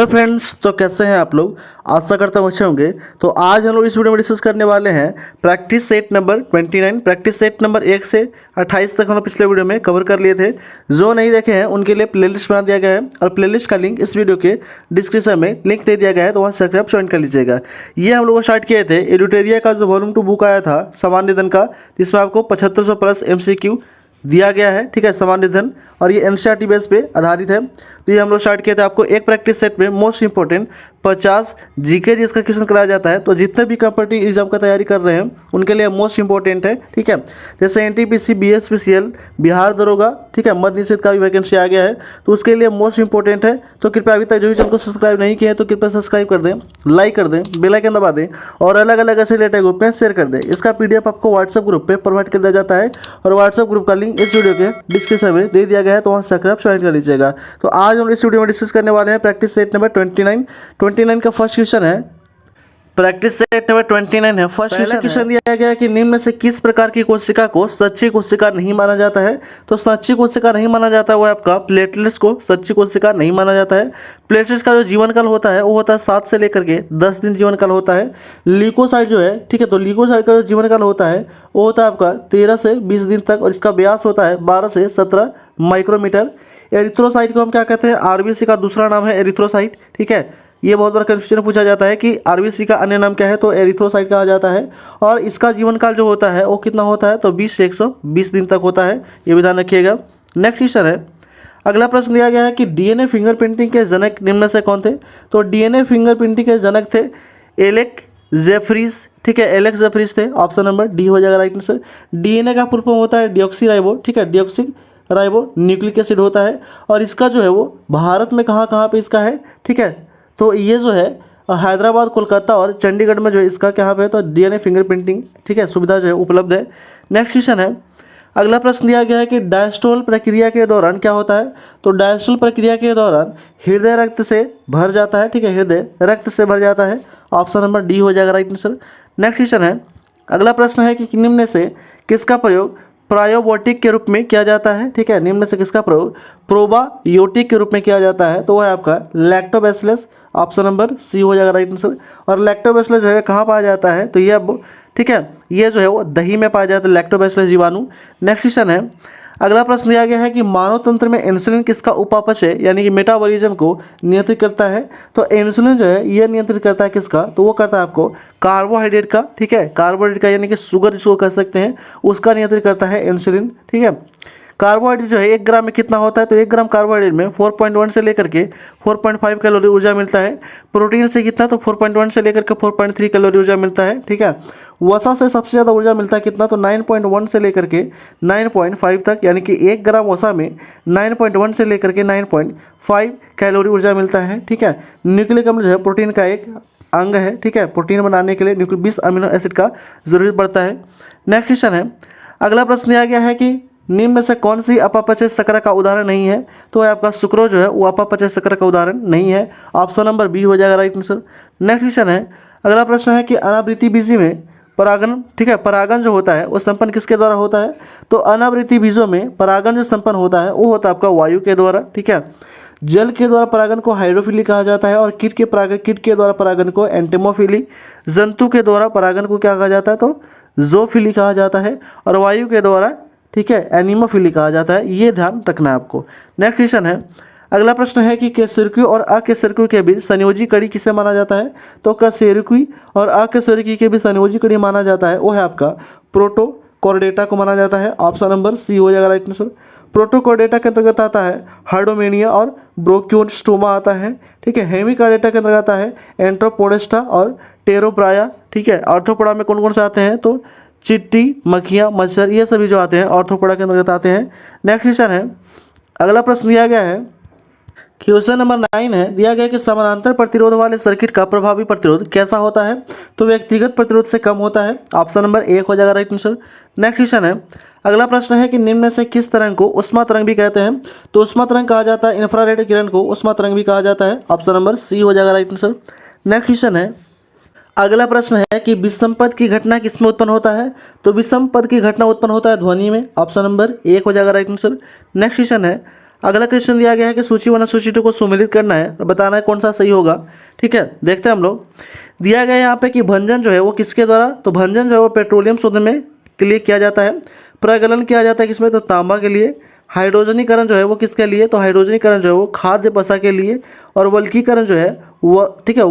Hello friends, तो कैसे हैं आप लोग। आशा करता हूँ अच्छे होंगे। तो आज हम लोग इस वीडियो में डिस्कस करने वाले हैं practice set number 29। Practice set number 1 से 28 तक हम लोग पिछले वीडियो में कवर कर लिए थे। जो नहीं देखे हैं उनके लिए प्लेलिस्ट बना दिया गया है और प्लेलिस्ट का लिंक इस वीडियो के डिस्क्रिप्शन में लिंक दे दिया गया है, तो वहाँ से आप ज्वाइन कर लीजिएगा। ये हम लोग स्टार्ट किए थे एडुटेरिया का जो वॉल्यूम 2 बुक आया था सामान्य निधन का, जिसमें आपको 7500 प्लस MCQ दिया गया है। ठीक है, सामान्य निधन, और ये NCERT बेस पे आधारित है। तो ये हम लोग स्टार्ट किए थे। आपको एक प्रैक्टिस सेट में मोस्ट इंपॉर्टेंट 50 जीके जिसका क्वेश्चन कराया जाता है। तो जितने भी कॉम्पिटिटिव एग्जाम का तैयारी कर रहे हैं उनके लिए मोस्ट इंपॉर्टेंट है। ठीक है, जैसे NTPC BSPCL बिहार दरोगा, ठीक है, मद निषेध का भी वैकेंसी आ गया है, तो उसके लिए मोस्ट इंपॉर्टेंट है। तो कृपया अभी तक जो भी चैनल को सब्सक्राइब नहीं किए हैं तो कृपया सब्सक्राइब कर दें, लाइक कर दें, बेल आइकन दबा दें और अलग अलग ऐसे रिलेटेड ग्रुप में शेयर कर दें। इसका PDF आपको व्हाट्सएप ग्रुप पे प्रोवाइड कर दिया जाता है और व्हाट्सएप ग्रुप का लिंक इस वीडियो के डिस्क्रिप्शन में दे दिया गया है, तो वहाँ से आप ज्वाइन कर लीजिएगा। तो आज हम इस वीडियो में डिस्कस करने वाले हैं प्रैक्टिस सेट नंबर 29 का फर्स्ट क्वेश्चन है। प्रैक्टिस सेट नंबर 29 है। फर्स्ट क्वेश्चन दिया गया है कि निम्न में से किस प्रकार की कोशिका को सच्ची कोशिका नहीं माना जाता है। तो सच्ची कोशिका नहीं माना जाता है वो आपका प्लेटलेट्स को सच्ची कोशिका नहीं माना जाता है। प्लेटलेट्स का जो जीवन काल होता है वो होता है 7 से लेकर के 10 दिन जीवन काल होता है। ल्यूकोसाइट जो है, ठीक है, तो ल्यूकोसाइट का जो जीवन काल होता है वो होता है आपका 13 से 20 दिन तक और इसका व्यास होता है 12 से 17 माइक्रोमीटर। एरिथ्रोसाइट को हम क्या कहते हैं, RBC का दूसरा नाम है एरिथ्रोसाइट। ठीक है, ये बहुत बार क्वेश्चन पूछा जाता है कि RBC का अन्य नाम क्या है, तो एरिथ्रोसाइट कहा जाता है। और इसका जीवन काल जो होता है वो कितना होता है, तो 20 से 120 दिन तक होता है, ये भी ध्यान रखिएगा। नेक्स्ट क्वेश्चन है। अगला प्रश्न दिया गया है कि DNA फिंगरप्रिंटिंग के जनक निम्न में से कौन थे। तो DNA फिंगरप्रिंटिंग के जनक थे एलेक जेफरीज। ठीक है, एलेक्स जेफरीज थे। ऑप्शन नंबर डी हो जाएगा राइट आंसर। DNA का फुल फॉर्म होता है डिऑक्सी ठीक है, डिऑक्सी राइबो न्यूक्लिक एसिड होता है। और इसका जो है वो भारत में कहाँ कहाँ पे इसका है, ठीक है, तो ये जो है हैदराबाद, कोलकाता और चंडीगढ़ में जो है इसका क्या पे है, तो DNA फिंगरप्रिंटिंग, ठीक है, सुविधा जो है उपलब्ध है। नेक्स्ट क्वेश्चन है। अगला प्रश्न दिया गया है कि डायस्टोल प्रक्रिया के दौरान क्या होता है। तो डायस्टोल प्रक्रिया के दौरान हृदय रक्त से भर जाता है। ठीक है, हृदय रक्त से भर जाता है। ऑप्शन नंबर डी हो जाएगा राइट आंसर। नेक्स्ट क्वेश्चन है। अगला प्रश्न है कि निम्न में से किसका प्रयोग प्रायोबोटिक के रूप में किया जाता है। ठीक है, निम्न में से किसका प्रयोग प्रोबायोटिक के रूप में किया जाता है, तो वह है आपका लैक्टोबैसिलस। ऑप्शन नंबर सी हो जाएगा राइट आंसर। और लैक्टोबैसिलस जो है कहाँ पाया जाता है, तो ये अब, ठीक है, ये जो है वो दही में पाया जाता है लैक्टोबैसिलस जीवाणु। नेक्स्ट क्वेश्चन है। अगला प्रश्न दिया गया है कि मानव तंत्र में इंसुलिन किसका उपापचय यानी कि मेटाबॉलिज्म को नियंत्रित करता है। तो इंसुलिन जो है ये नियंत्रित करता है किसका, तो वो करता है आपको कार्बोहाइड्रेट का। ठीक है, कार्बोहाइड्रेट का यानी कि शुगर जिसको कह सकते हैं, उसका नियंत्रित करता है इंसुलिन। ठीक है, कार्बोहाइड्रेट जो है 1 ग्राम में कितना होता है, तो 1 ग्राम कार्बोहाइड्रेट में 4.1 से लेकर के 4.5 कैलोरी ऊर्जा मिलता है। प्रोटीन से कितना, तो 4.1 से लेकर के 4.3 कैलोरी ऊर्जा मिलता है। ठीक है, वसा से सबसे ज़्यादा ऊर्जा मिलता है कितना, तो 9.1 से लेकर के 9.5 तक, यानी कि 1 ग्राम वसा में 9.1 से लेकर के 9.5 कैलोरी ऊर्जा मिलता है। ठीक है, न्यूक्लिक अम्ल जो है प्रोटीन का एक अंग है। ठीक है, प्रोटीन बनाने के लिए न्यूक्लिक 20 अमीनो एसिड का जरूरत पड़ता है। नेक्स्ट क्वेश्चन है। अगला प्रश्न दिया गया है कि निम्न में से कौन सी अपापचय शर्करा का उदाहरण नहीं है। तो आपका सुक्रोज जो है वो अपापचय शर्करा का उदाहरण नहीं है। ऑप्शन नंबर बी हो जाएगा राइट आंसर। नेक्स्ट क्वेश्चन है। अगला प्रश्न है कि अनावृत्ति बीजी में परागन, ठीक है, परागन जो होता है वो संपन्न किसके द्वारा होता है। तो अनावृत्ति बीजों में परागन जो संपन्न होता है वो होता है आपका वायु के द्वारा। ठीक है, जल के द्वारा परागन को हाइड्रोफिली कहा जाता है और कीट के द्वारा परागन को एंटेमोफिली। जंतु के द्वारा परागन को क्या कहा जाता है, तो ज़ूफिली कहा जाता है। और वायु के द्वारा, ठीक है, एनिमोफिली कहा जाता है। ये ध्यान रखना है आपको। नेक्स्ट क्वेश्चन है। अगला प्रश्न है कि कशेरुकी और अकशेरुकी के बीच संयोजी कड़ी किसे माना जाता है। तो कशेरुकी और अकशेरुकी के बीच संयोजी कड़ी माना जाता है वो है आपका प्रोटोकॉर्डेटा को माना जाता है। ऑप्शन नंबर सी हो जाएगा राइट आंसर। प्रोटोकॉर्डेटा के अंतर्गत आता है हार्डोमेनिया और ब्रोक्योस्टोमा आता है। ठीक है, हेमिकॉर्डेटा के अंतर्गत आता है एंट्रोपोडेस्टा और टेरोब्राया। ठीक है, आर्थ्रोपोडा में कौन कौन से आते हैं, तो चिट्टी, मक्खियाँ, मच्छर, ये सभी जो आते हैं आर्थ्रोपोडा के अंतर्गत आते हैं। नेक्स्ट क्वेश्चन है। अगला प्रश्न दिया गया है, क्वेश्चन नंबर 9 है। दिया गया कि समानांतर प्रतिरोध वाले सर्किट का प्रभावी प्रतिरोध कैसा होता है। तो व्यक्तिगत प्रतिरोध से कम होता है। ऑप्शन नंबर 1 हो जाएगा राइट आंसर। नेक्स्ट क्वेश्चन है। अगला प्रश्न है कि निम्न में से किस तरंग को उष्मा तरंग भी कहते हैं। तो उष्मा तरंग कहा जाता है इंफ्रारेड किरण को उष्मा तरंग भी कहा जाता है। ऑप्शन नंबर सी हो जाएगा राइट आंसर। नेक्स्ट क्वेश्चन है। अगला प्रश्न है कि विषम पद की घटना किसमें उत्पन्न होता है। तो विषम पद की घटना उत्पन्न होता है ध्वनि में। ऑप्शन नंबर 1 हो जाएगा राइट आंसर। नेक्स्ट क्वेश्चन है। अगला क्वेश्चन दिया गया है कि सूची 1 और सूची 2 को सम्मिलित करना है और बताना है कौन सा सही होगा। ठीक है, देखते हैं हम लोग। दिया गया है यहाँ पे कि भंजन जो है वो किसके द्वारा, तो भंजन जो है वो पेट्रोलियम शोधन में के लिए किया जाता है। प्रगलन किया जाता है किसमें, तो तांबा के लिए। हाइड्रोजनीकरण जो है वो किसके लिए, तो हाइड्रोजनीकरण जो है वो खाद्य वसा के लिए। और वल्कीकरण जो है वो, ठीक है,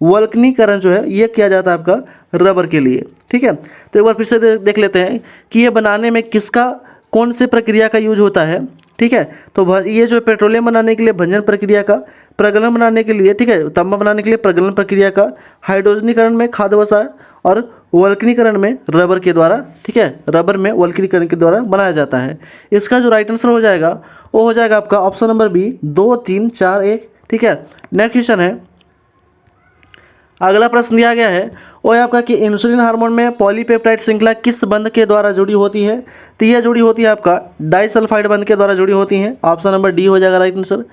वल्कनीकरण जो है ये किया जाता है आपका रबर के लिए। ठीक है, तो एक बार फिर से देख लेते हैं कि ये बनाने में किसका कौन से प्रक्रिया का यूज होता है। ठीक है, तो ये जो पेट्रोलियम बनाने के लिए भंजन प्रक्रिया का, प्रगलन बनाने के लिए, ठीक है, तांबा बनाने के लिए प्रगलन प्रक्रिया का, हाइड्रोजनीकरण में खाद्य वसा और वल्कनीकरण में रबर के द्वारा, ठीक है, रबर में वल्कनीकरण के द्वारा बनाया जाता है। इसका जो राइट आंसर हो जाएगा वो हो जाएगा आपका ऑप्शन नंबर बी, 2, 3, 4, 1। ठीक है, नेक्स्ट क्वेश्चन है। अगला प्रश्न दिया गया है वो है आपका कि इंसुलिन हार्मोन में पॉलीपेप्टाइड श्रृंखला किस बंध के द्वारा जुड़ी होती है, तो यह जुड़ी होती है आपका डाइसल्फाइड बंध के द्वारा जुड़ी होती हैं। ऑप्शन नंबर डी हो जाएगा राइट आंसर।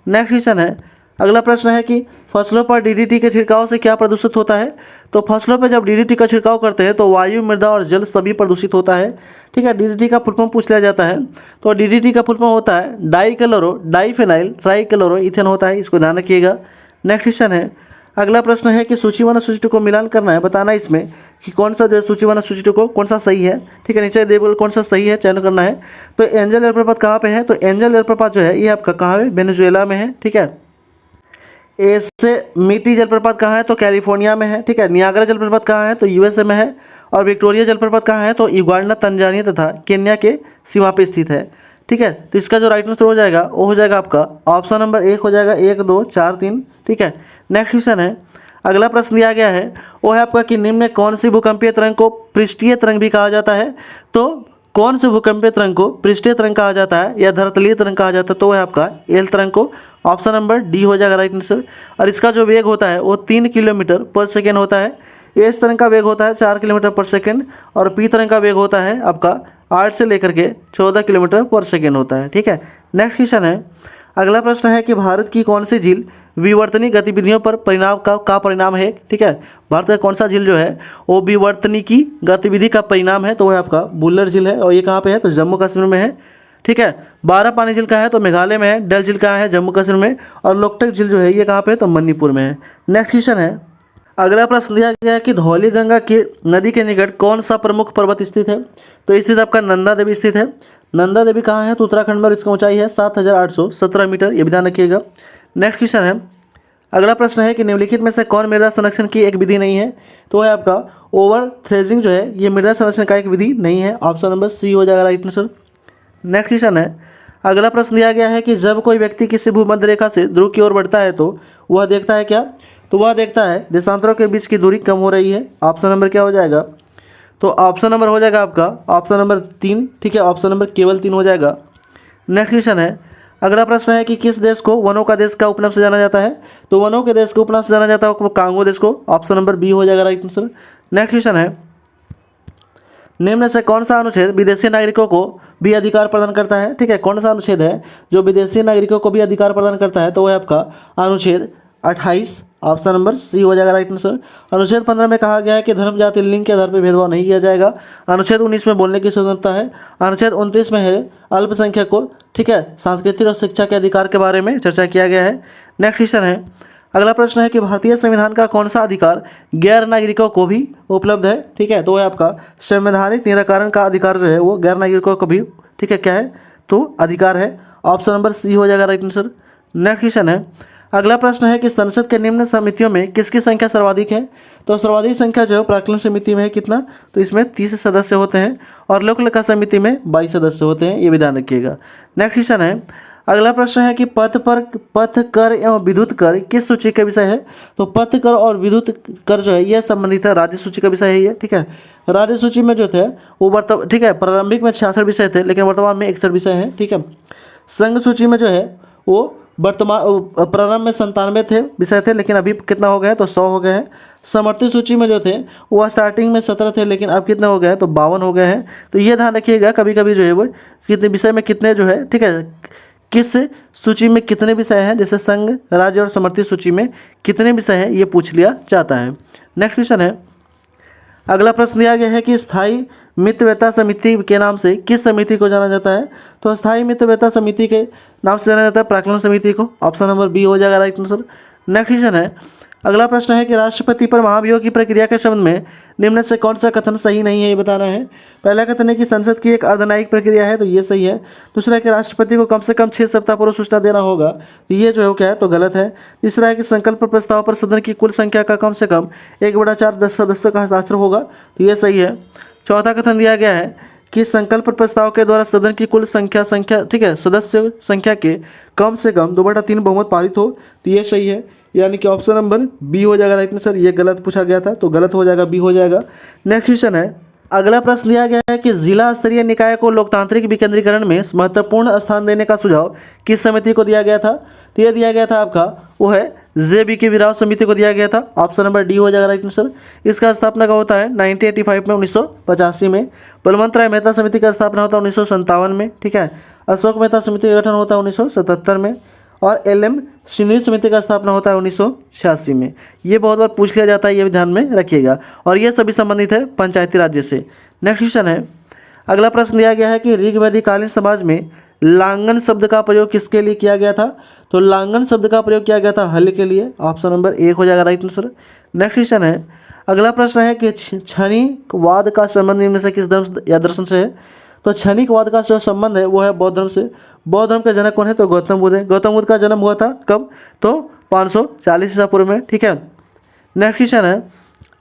नेक्स्ट क्वेश्चन है। अगला प्रश्न है कि फसलों पर डीडीटी के छिड़काव से क्या प्रदूषित होता है, तो फसलों पर जब डीडीटी का छिड़काव करते हैं तो वायु, मृदा और जल सभी प्रदूषित होता है। ठीक है, डीडीटी का फुल फॉर्म पूछ लिया जाता है, तो डीडीटी का फुल फॉर्म होता है डाइफेनाइल ट्राइक्लोरो इथेन होता है, इसको ध्यान रखिएगा। नेक्स्ट क्वेश्चन है। अगला प्रश्न है कि सूची 1 और सूची 2 को मिलान करना है, बताना है इसमें कि कौन सा जो है सूची 1 और सूची 2 को कौन सा सही है। ठीक है, नीचे देवल कौन सा सही है चयन करना है। तो एंजल जलप्रपात कहाँ पे है, तो एंजल जलप्रपात जो है ये आपका कहाँ है, वेनेजुएला में है। ठीक है, एसे मीटी जलप्रपात कहाँ है, तो कैलिफोर्निया में है। ठीक है, नियाग्रा जलप्रपात कहाँ है, तो यूएसए में है। और विक्टोरिया जलप्रपात कहाँ है, तो युगांडा, तंजानिया तथा केन्या के सीमा पे स्थित है। ठीक है, तो इसका जो राइट आंसर हो जाएगा वो हो जाएगा आपका ऑप्शन नंबर 1 हो जाएगा, 1, 2, 4, 3। ठीक है, नेक्स्ट क्वेश्चन है। अगला प्रश्न दिया गया है वो है आपका कि निम्न में कौन सी भूकंपीय तरंग को पृष्ठीय तरंग भी कहा जाता है, तो कौन से भूकंपीय तरंग को पृष्ठीय तरंग कहा जाता है या धरातलीय तरंग कहा जाता है, तो वह आपका एल तरंग को। ऑप्शन नंबर डी हो जाएगा राइट आंसर। और इसका जो वेग होता है वो 3 किलोमीटर पर सेकेंड होता है। एस तरंग का वेग होता है 4 किलोमीटर पर सेकेंड और पी तरंग का वेग होता है आपका 8 से लेकर के 14 किलोमीटर पर सेकेंड होता है। ठीक है, नेक्स्ट क्वेश्चन है। अगला प्रश्न है कि भारत की कौन सी झील विवर्तनिक गतिविधियों पर परिणाम का परिणाम है। ठीक है, भारत का कौन सा झील जो है वो विवर्तनिकी गतिविधि का परिणाम है, तो वह आपका बुल्लर झील है। और ये कहाँ पे है, तो जम्मू कश्मीर में है। ठीक है, 12 पानी झील कहाँ है, तो मेघालय में है। डल झील कहाँ है, जम्मू कश्मीर में। और लोकटक झील जो है ये कहाँ पे है, तो मणिपुर में है। नेक्स्ट क्वेश्चन है। अगला प्रश्न दिया गया है कि धौली गंगा की नदी के निकट कौन सा प्रमुख पर्वत स्थित है, तो स्थित आपका नंदा देवी स्थित है। नंदा देवी कहाँ है, तो उत्तराखंड में और इसकी ऊंचाई है 7817 मीटर, ये भी ध्यान रखिएगा। नेक्स्ट क्वेश्चन है। अगला प्रश्न है कि निम्नलिखित में से कौन मृदा संरक्षण की एक विधि नहीं है, तो है आपका ओवर थ्रेजिंग जो है ये मृदा संरक्षण का एक विधि नहीं है। ऑप्शन नंबर सी हो जाएगा राइट आंसर। नेक्स्ट क्वेश्चन है। अगला प्रश्न दिया गया है कि जब कोई व्यक्ति किसी भूमध्य रेखा से ध्रुव की ओर बढ़ता है तो वह देखता है क्या, तो वह देखता है देशांतरों के बीच की दूरी कम हो रही है। ऑप्शन नंबर क्या हो जाएगा, तो ऑप्शन नंबर हो जाएगा आपका ऑप्शन नंबर 3। ठीक है, ऑप्शन नंबर केवल 3 हो जाएगा। नेक्स्ट क्वेश्चन है। अगला प्रश्न है कि किस देश को वनों का देश का उपनाम से जाना जाता है, तो वनों के देश के उपनाम से जाना जाता है कांगो देश को। ऑप्शन नंबर बी हो जाएगा राइट आंसर। नेक्स्ट क्वेश्चन है। निम्न से कौन सा अनुच्छेद विदेशी नागरिकों को भी अधिकार प्रदान करता है। ठीक है, कौन सा अनुच्छेद है जो विदेशी नागरिकों को भी अधिकार प्रदान करता है, तो वह आपका अनुच्छेद 28। ऑप्शन नंबर सी हो जाएगा राइट आंसर। अनुच्छेद 15 में कहा गया है कि धर्म, जाति, लिंग के आधार पर भेदभाव नहीं किया जाएगा। अनुच्छेद 19 में बोलने की स्वतंत्रता है। अनुच्छेद 29 में है अल्पसंख्यक को, ठीक है, सांस्कृतिक और शिक्षा के अधिकार के बारे में चर्चा किया गया है। नेक्स्ट क्वेश्चन है। अगला प्रश्न है कि भारतीय संविधान का कौन सा अधिकार गैर नागरिकों को भी उपलब्ध है। ठीक है, तो है आपका संवैधानिक निराकरण का अधिकार जो है वो गैर नागरिकों को भी, ठीक है, क्या है, तो अधिकार है। ऑप्शन नंबर सी हो जाएगा राइट आंसर। नेक्स्ट क्वेश्चन है। अगला प्रश्न है कि संसद के निम्न समितियों में किसकी संख्या सर्वाधिक है, तो सर्वाधिक संख्या जो है प्राक्कलन समिति में है कितना, तो इसमें 30 सदस्य होते हैं और लोक लेखा समिति में 22 सदस्य होते हैं, ये भी ध्यान रखिएगा। नेक्स्ट क्वेश्चन है। अगला प्रश्न है कि पथ कर एवं विद्युत कर किस सूची का विषय है, तो पथ कर और विद्युत कर जो है यह संबंधित है राज्य सूची का विषय है ये। ठीक है, राज्य सूची में जो थे वो ठीक है, प्रारंभिक में 66 विषय थे लेकिन वर्तमान में 61 विषय हैं। ठीक है, संघ सूची में जो है वो वर्तमान प्रारंभ में 97 थे विषय थे लेकिन अभी कितना हो गया है, तो 100 हो गए हैं। समर्थित सूची में जो थे वो स्टार्टिंग में 17 थे लेकिन अब कितने हो गए हैं, तो 52 हो गए हैं। तो ये ध्यान रखिएगा कभी कभी जो है वो कितने विषय में कितने जो है, ठीक है, किस सूची में कितने विषय हैं, जैसे संघ, राज्य और समर्थित सूची में कितने विषय हैं ये पूछ लिया जाता है। नेक्स्ट क्वेश्चन है। अगला प्रश्न दिया गया है कि स्थायी मितव्यता समिति के नाम से किस समिति को जाना जाता है? तो स्थायी मितव्यता समिति के नाम से जाना जाता है प्राक्कलन समिति को। ऑप्शन नंबर बी हो जाएगा राइट आंसर। नेक्स्ट क्वेश्चन है, अगला प्रश्न है कि राष्ट्रपति पर महाभियोग की प्रक्रिया के संबंध में निम्न से कौन सा कथन सही नहीं है, ये बताना है। पहला कथन है कि संसद की एक अर्धन्यायिक प्रक्रिया है, तो ये सही है। दूसरा है कि राष्ट्रपति को कम से कम 6 सप्ताह पूर्व सूचना देना होगा, तो ये जो है वो क्या है, तो गलत है। तीसरा है कि संकल्प प्रस्ताव पर सदन की कुल संख्या का कम से कम 1/4 सदस्यों का हस्ताक्षर होगा, तो ये सही है। चौथा कथन दिया गया है कि संकल्प प्रस्ताव के द्वारा सदन की कुल संख्या ठीक है सदस्य संख्या के कम से कम 2/3 बहुमत पारित हो, तो ये सही है। यानी कि ऑप्शन नंबर बी हो जाएगा राइट आंसर। ये गलत पूछा गया था, तो गलत हो जाएगा, बी हो जाएगा। नेक्स्ट क्वेश्चन है, अगला प्रश्न दिया गया है कि जिला स्तरीय निकाय को लोकतांत्रिक विकेंद्रीकरण में महत्वपूर्ण स्थान देने का सुझाव किस समिति को दिया गया था? तो ये दिया गया था आपका, वो है JBK राव समिति को दिया गया था। ऑप्शन नंबर डी हो जाएगा राइट आंसर। इसका स्थापना का होता है 1985 में, 1985 में। बलवंत राय मेहता समिति का स्थापना होता है 1957 में, ठीक है। अशोक मेहता समिति का गठन होता है 1977 में, और LM सिंधवी समिति का स्थापना होता है 1986 में। ये बहुत बार पूछ लिया जाता है, ये भी ध्यान में रखिएगा। और ये सभी संबंधित है पंचायती राज्य से। नेक्स्ट क्वेश्चन है, अगला प्रश्न दिया गया है कि ऋग्वैदिकालीन समाज में लांगन शब्द का प्रयोग किसके लिए किया गया था? तो लांगन शब्द का प्रयोग किया गया था हल के लिए। ऑप्शन नंबर 1 हो जाएगा राइट आंसर। नेक्स्ट क्वेश्चन है, अगला प्रश्न है कि क्षणिकवाद का संबंध इनमें से किस धर्म या दर्शन से है? तो क्षणिकवाद का जो संबंध है वो है बौद्ध धर्म से। बौद्ध धर्म का जनक कौन है? तो गौतम बुद्ध है। गौतम बुद्ध का जन्म हुआ था कब? तो 540 ईसा पूर्व में, ठीक है। नेक्स्ट क्वेश्चन है,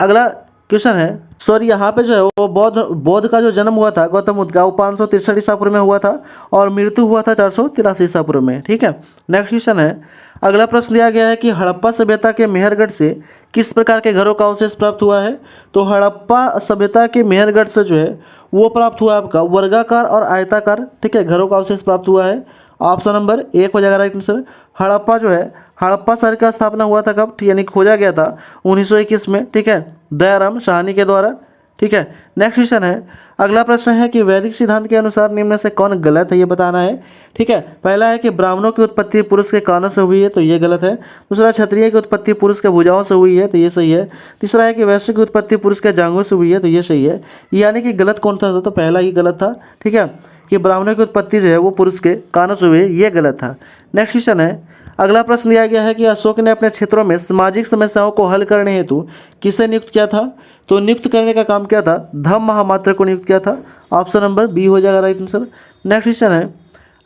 अगला क्वेश्चन है, सॉरी यहाँ पे जो है वो बौद्ध का जो जन्म हुआ था गौतम बुद्ध का, वो 563 ईसा पूर्व में हुआ था, और मृत्यु हुआ था 483 ईसा पूर्व में, ठीक है। नेक्स्ट क्वेश्चन है, अगला प्रश्न दिया गया है कि हड़प्पा सभ्यता के मेहरगढ़ से किस प्रकार के घरों का अवशेष प्राप्त हुआ है? तो हड़प्पा सभ्यता के मेहरगढ़ से जो है वो प्राप्त हुआ आपका वर्गाकार और आयताकार, ठीक है, घरों का अवशेष प्राप्त हुआ है। ऑप्शन नंबर 1 हो जाएगा राइट आंसर। हड़प्पा जो है, हड़प्पा शहर का स्थापना हुआ था कब? यानी खोजा गया था 1921 में, ठीक है, दयाराम साहनी के द्वारा, ठीक है। नेक्स्ट क्वेश्चन है, अगला प्रश्न है कि वैदिक सिद्धांत के अनुसार निम्न में से कौन गलत है, ये बताना है, ठीक है। पहला है कि ब्राह्मणों की उत्पत्ति पुरुष के कानों से हुई है, तो ये गलत है। दूसरा, क्षत्रिय की उत्पत्ति पुरुष के भुजाओं से हुई है, तो ये सही है। तीसरा है कि वैश्य की उत्पत्ति पुरुष के जांघों से हुई है, तो ये सही है। यानी कि गलत कौन सा था? तो पहला ही गलत था, ठीक है, कि ब्राह्मणों की उत्पत्ति जो है वो पुरुष के कानों से हुई है, ये गलत था। नेक्स्ट क्वेश्चन है, अगला प्रश्न दिया गया है कि अशोक ने अपने क्षेत्रों में सामाजिक समस्याओं को हल करने हेतु किसे नियुक्त किया था? तो नियुक्त करने का काम क्या था? धम्म महामात्र को नियुक्त किया था। ऑप्शन नंबर बी हो जाएगा राइट आंसर। नेक्स्ट क्वेश्चन है,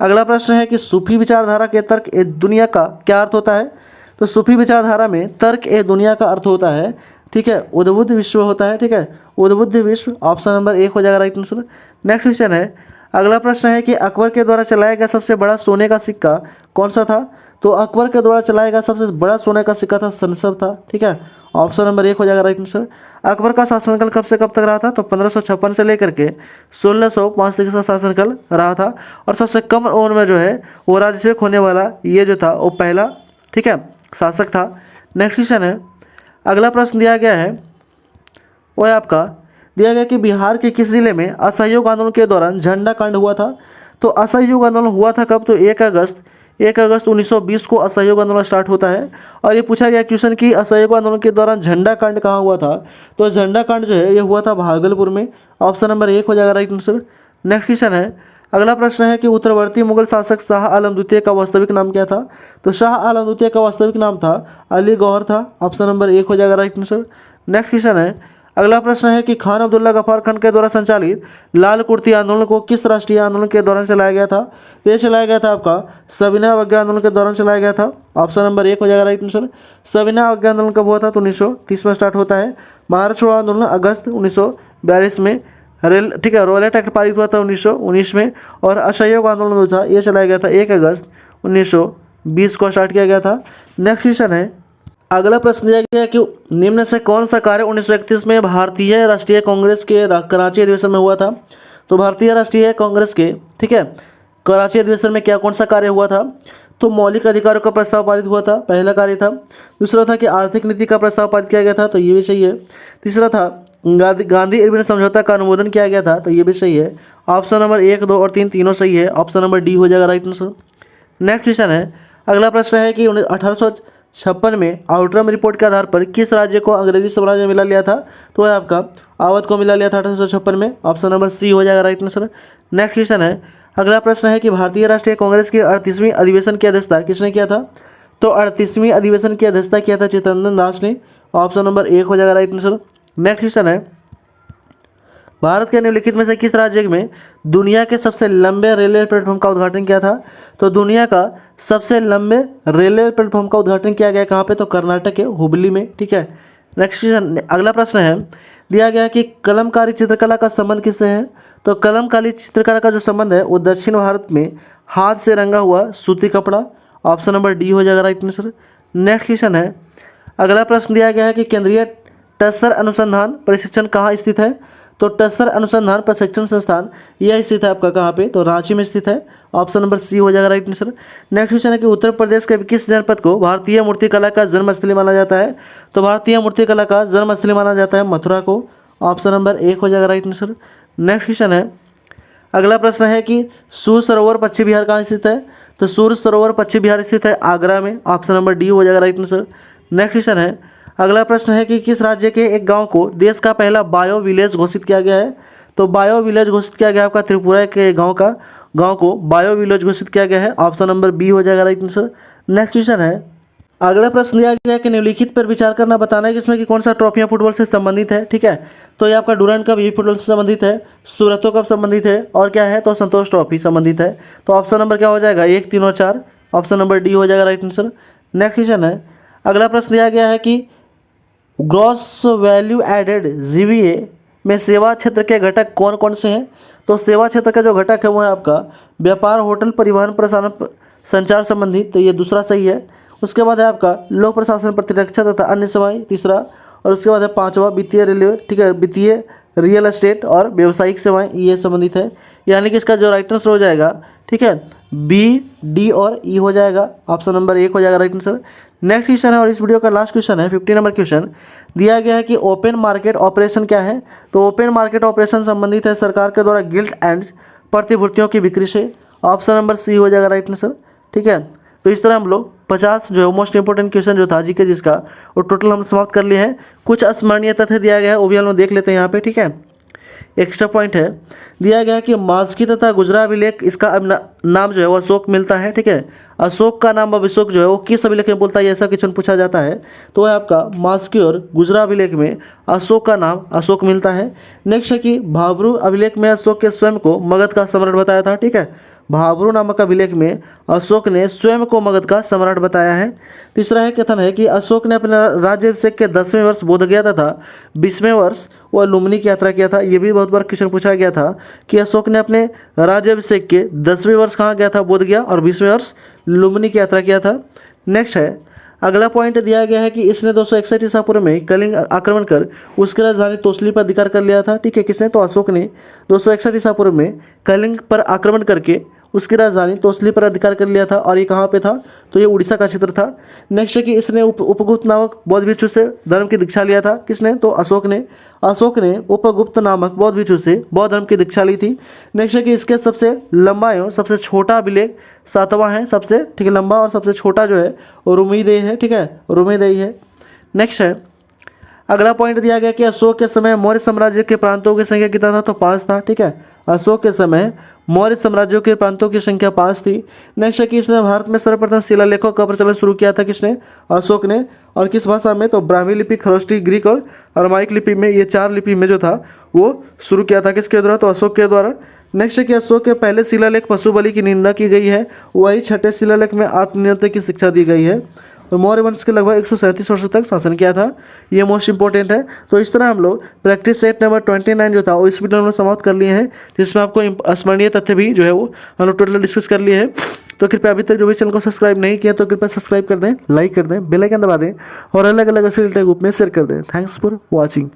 अगला प्रश्न है कि सूफी विचारधारा के तर्क ए दुनिया का क्या अर्थ होता है? तो सूफी विचारधारा में तर्क ए दुनिया का अर्थ होता है, ठीक है, उद्बुद्ध विश्व होता है, ठीक है, उद्बुद्ध विश्व। ऑप्शन नंबर 1 हो जाएगा राइट आंसर। नेक्स्ट क्वेश्चन है, अगला प्रश्न है कि अकबर के द्वारा चलाया गया सबसे बड़ा सोने का सिक्का कौन सा था? तो अकबर के द्वारा चलाया गया सबसे बड़ा सोने का सिक्का था सनसब था, ठीक है। ऑप्शन नंबर 1 हो जाएगा राइट आंसर। अकबर का शासनकाल कब से कब तक रहा था? तो 1556 से लेकर के 1605 तक का शासनकाल रहा था। और सबसे कम उम्र में जो है वो राज्य होने वाला ये जो था वो पहला, ठीक है, शासक था। नेक्स्ट क्वेश्चन है, अगला प्रश्न दिया गया है वो है आपका, दिया गया कि बिहार के किस जिले में असहयोग आंदोलन के दौरान झंडा कांड हुआ था? तो असहयोग आंदोलन हुआ था कब? तो 1 अगस्त 1920 को असहयोग आंदोलन स्टार्ट होता है। और ये पूछा गया क्वेश्चन कि असहयोग आंदोलन के दौरान झंडा कांड कहाँ हुआ था? तो झंडा कांड जो है ये हुआ था भागलपुर में। ऑप्शन नंबर 1 हो जाएगा राइट आंसर। नेक्स्ट क्वेश्चन है, अगला प्रश्न है कि उत्तरवर्ती मुगल शासक शाह आलम द्वितीय का वास्तविक नाम क्या था? तो शाह आलम द्वितीय का वास्तविक नाम था अली गौहर था। ऑप्शन नंबर 1 हो जाएगा राइट आंसर। नेक्स्ट क्वेश्चन है, अगला प्रश्न है कि खान अब्दुल्ला गफ्फार खान के द्वारा संचालित लाल कुर्ती आंदोलन को किस राष्ट्रीय आंदोलन के दौरान चलाया गया था? तो ये चलाया गया था आपका सविनय अवज्ञा आंदोलन के दौरान चलाया गया था। ऑप्शन नंबर 1 हो जाएगा राइट आंसर। सविनय अवज्ञा आंदोलन कब हुआ था? तो 1930 में स्टार्ट होता है। भारत छोड़ो आंदोलन अगस्त 1942 में, ठीक है, रॉयलेट एक्ट पारित हुआ था 1919 में। और असहयोग आंदोलन जो था ये चलाया गया था 1 अगस्त 1920 को स्टार्ट किया गया था। नेक्स्ट क्वेश्चन है, अगला प्रश्न दिया गया कि निम्न से कौन सा कार्य 1931 में भारतीय राष्ट्रीय कांग्रेस के कराची अधिवेशन में हुआ था? तो भारतीय राष्ट्रीय कांग्रेस के, ठीक है, कराची अधिवेशन में क्या कौन सा कार्य हुआ था? तो मौलिक अधिकारों का प्रस्ताव पारित हुआ था, पहला कार्य था। दूसरा था कि आर्थिक नीति का प्रस्ताव पारित किया गया था, तो ये भी सही है। तीसरा था गांधी इरविन समझौता का अनुमोदन किया गया था, तो ये भी सही है। ऑप्शन नंबर 1, 2 और 3 तीनों सही है। ऑप्शन नंबर डी हो जाएगा राइट आंसर। नेक्स्ट क्वेश्चन है, अगला प्रश्न है कि 1956 में आउटरम रिपोर्ट के आधार पर किस राज्य को अंग्रेजी साम्राज्य में मिला लिया था? तो है आपका अवध को मिला लिया था 1856 में। ऑप्शन नंबर सी हो जाएगा राइट आंसर। नेक्स्ट क्वेश्चन है, अगला प्रश्न है कि भारतीय राष्ट्रीय कांग्रेस की 38वीं अधिवेशन की अध्यक्षता किसने किया था? तो 38वीं अधिवेशन की अध्यक्षता किया था चित्तरंजन दास ने। ऑप्शन नंबर 1 हो जाएगा राइट आंसर। नेक्स्ट क्वेश्चन है, भारत के निम्नलिखित में से किस राज्य में दुनिया के सबसे लंबे रेलवे प्लेटफॉर्म का उद्घाटन किया था? तो दुनिया का सबसे लंबे रेलवे प्लेटफॉर्म का उद्घाटन किया गया कहाँ पे? तो कर्नाटक के हुबली में। ठीक है। नेक्स्ट क्वेश्चन, अगला प्रश्न है, दिया गया कि कलमकारी चित्रकला का संबंध किससे है? तो कलमकारी चित्रकला का जो संबंध है वो दक्षिण भारत में हाथ से रंगा हुआ सूती कपड़ा। ऑप्शन नंबर डी हो जाएगा राइट आंसर। नेक्स्ट क्वेश्चन है, अगला प्रश्न दिया गया है कि केंद्रीय टसर अनुसंधान प्रशिक्षण कहाँ स्थित है? तो टसर अनुसंधान प्रशिक्षण संस्थान यह स्थित है आपका कहाँ पे? तो रांची में स्थित है। ऑप्शन नंबर सी हो जाएगा राइट आंसर। नेक्स्ट क्वेश्चन है कि उत्तर प्रदेश के किस जनपद को भारतीय मूर्तिकला का जन्मस्थली माना जाता है? तो भारतीय मूर्तिकला का जन्मस्थली माना जाता है मथुरा को। ऑप्शन नंबर 1 हो जाएगा राइट आंसर। नेक्स्ट क्वेश्चन है, अगला प्रश्न है कि सूर सरोवर पश्चिम बिहार कहाँ स्थित है? तो सूर सरोवर पश्चिम बिहार स्थित है आगरा में। ऑप्शन नंबर डी हो जाएगा राइट आंसर। नेक्स्ट क्वेश्चन है, अगला प्रश्न है कि किस राज्य के एक गांव को देश का पहला बायो विलेज घोषित किया गया है? तो बायो विलेज घोषित किया गया आपका त्रिपुरा के गांव को बायो विलेज घोषित किया गया है। ऑप्शन नंबर बी हो जाएगा राइट आंसर। नेक्स्ट क्वेश्चन है, अगला प्रश्न दिया गया है कि निम्नलिखित पर विचार करना बताना है कि इसमें कि कौन सा ट्रॉफियां फुटबॉल से संबंधित है। ठीक है, तो ये आपका डुरांड कप ये फुटबॉल से संबंधित है, सूरतो कप संबंधित है और क्या है? तो संतोष ट्रॉफी संबंधित है। तो ऑप्शन नंबर क्या हो जाएगा? 1, 3 और 4। ऑप्शन नंबर डी हो जाएगा राइट आंसर। नेक्स्ट क्वेश्चन है, अगला प्रश्न दिया गया है कि ग्रॉस वैल्यू एडेड जीवीए में सेवा क्षेत्र के घटक कौन कौन से हैं? तो सेवा क्षेत्र का जो घटक है वो है आपका व्यापार, होटल, परिवहन, प्रसारण, संचार संबंधी। तो ये दूसरा सही है। उसके बाद है आपका लोक प्रशासन, प्रतिरक्षा तथा अन्य सेवाएं, तीसरा। और उसके बाद है पांचवा वित्तीय रेलवे। ठीक है, वित्तीय, रियल एस्टेट और व्यावसायिक सेवाएं ये संबंधित है। यानी कि इसका जो राइट आंसर हो जाएगा, ठीक है, बी, डी और ई हो जाएगा। ऑप्शन नंबर 1 हो जाएगा राइट आंसर। नेक्स्ट क्वेश्चन है और इस वीडियो का लास्ट क्वेश्चन है 50 नंबर क्वेश्चन। दिया गया है कि ओपन मार्केट ऑपरेशन क्या है? तो ओपन मार्केट ऑपरेशन संबंधित है सरकार के द्वारा गिल्ड एंड प्रतिभूतियों की बिक्री से। ऑप्शन नंबर सी हो जाएगा राइट आंसर। ठीक है, तो इस तरह हम लोग 50 जो है मोस्ट इंपोर्टेंट क्वेश्चन जो था जीके जिसका वो टोटल हम समाप्त कर लिए हैं। कुछ स्मरणीय तथ्य दिया गया है वो भी हम लोग देख लेते हैं यहाँ पे। ठीक है, एक्स्ट्रा पॉइंट है, दिया गया है कि मास्की तथा गुजरा अभिलेख इसका नाम जो है वो अशोक मिलता है। ठीक है, अशोक का नाम अब अशोक जो है वो किस अभिलेख में बोलता है ऐसा क्वेश्चन पूछा जाता है। तो है आपका मास्की और गुजरा अभिलेख में अशोक का नाम अशोक मिलता है। नेक्स्ट है कि भाब्रू अभिलेख में अशोक के स्वयं को मगध का सम्राट बताया था। ठीक है, भाब्रू नामक अभिलेख में अशोक ने स्वयं को मगध का सम्राट बताया है। तीसरा है कथन है कि अशोक ने अपने राज्याभिषेक के 10वें वर्ष बोध गया तथा 20वें वर्ष वह लुम्बिनी की यात्रा किया था। ये भी बहुत बार क्वेश्चन पूछा गया था कि अशोक ने अपने राज्याभिषेक के 10वें वर्ष कहाँ गया था? बोध गया। और 20वें वर्ष लुम्बिनी की यात्रा किया था। नेक्स्ट है, अगला पॉइंट दिया गया है कि इसने 261 ईसा पूर्व में कलिंग आक्रमण कर उसकी राजधानी तोसली पर अधिकार कर लिया था। ठीक है, किसने? तो अशोक ने 261 ईसा पूर्व में कलिंग पर आक्रमण करके उसकी राजधानी तोसली पर अधिकार कर लिया था। और ये कहाँ पे था? तो ये उड़ीसा का क्षेत्र था। नेक्स्ट है कि इसने उपगुप्त नामक बौद्ध भिक्षु से धर्म की दीक्षा लिया था। किसने? तो अशोक ने उपगुप्त नामक बौद्ध भिक्षु से बौद्ध धर्म की दीक्षा ली थी। नेक्स्ट है कि इसके सबसे लंबा एवं सबसे छोटा अभिलेख 7वां है सबसे। ठीक है, लंबा और सबसे छोटा जो है वो रुमेदेई है। ठीक है, रुमेदेई है। नेक्स्ट है, अगला पॉइंट दिया गया कि अशोक के समय मौर्य साम्राज्य के प्रांतों की संख्या कितना था? तो 5 था। ठीक है, अशोक के समय मौर्य साम्राज्यों के प्रांतों की संख्या 5 थी। नेक्स्ट है कि इसने भारत में सर्वप्रथम शिलालेखों का प्रचलन शुरू किया था। किसने? अशोक ने। और किस भाषा में? तो ब्राह्मी लिपि, खरोष्टी, ग्रीक और अरमाइक लिपि में, ये 4 लिपि में जो था वो शुरू किया था। किसके द्वारा? तो अशोक के द्वारा। नेक्स्ट है कि अशोक के पहले शिलालेख पशु बलि की निंदा की गई है। वही 6ठे शिलालेख में आत्मनिर्भरता की शिक्षा दी गई है। और मौर्य वंश के लगभग 137 वर्षों तक शासन किया था। ये मोस्ट इंपॉर्टेंट है। तो इस तरह हम लोग प्रैक्टिस सेट नंबर 29 जो था वो इस वीडियो में समाप्त कर लिए हैं, जिसमें आपको स्मरणीय तथ्य भी जो है वो हम लोग टोटल डिस्कस कर लिए हैं। तो कृपया अभी तक जो भी चैनल को सब्सक्राइब नहीं किया तो कृपया सब्सक्राइब कर दें, लाइक कर दें, बेल आइकन दबा दें और अलग अलग ग्रुप में शेयर कर दें। Thanks for watching.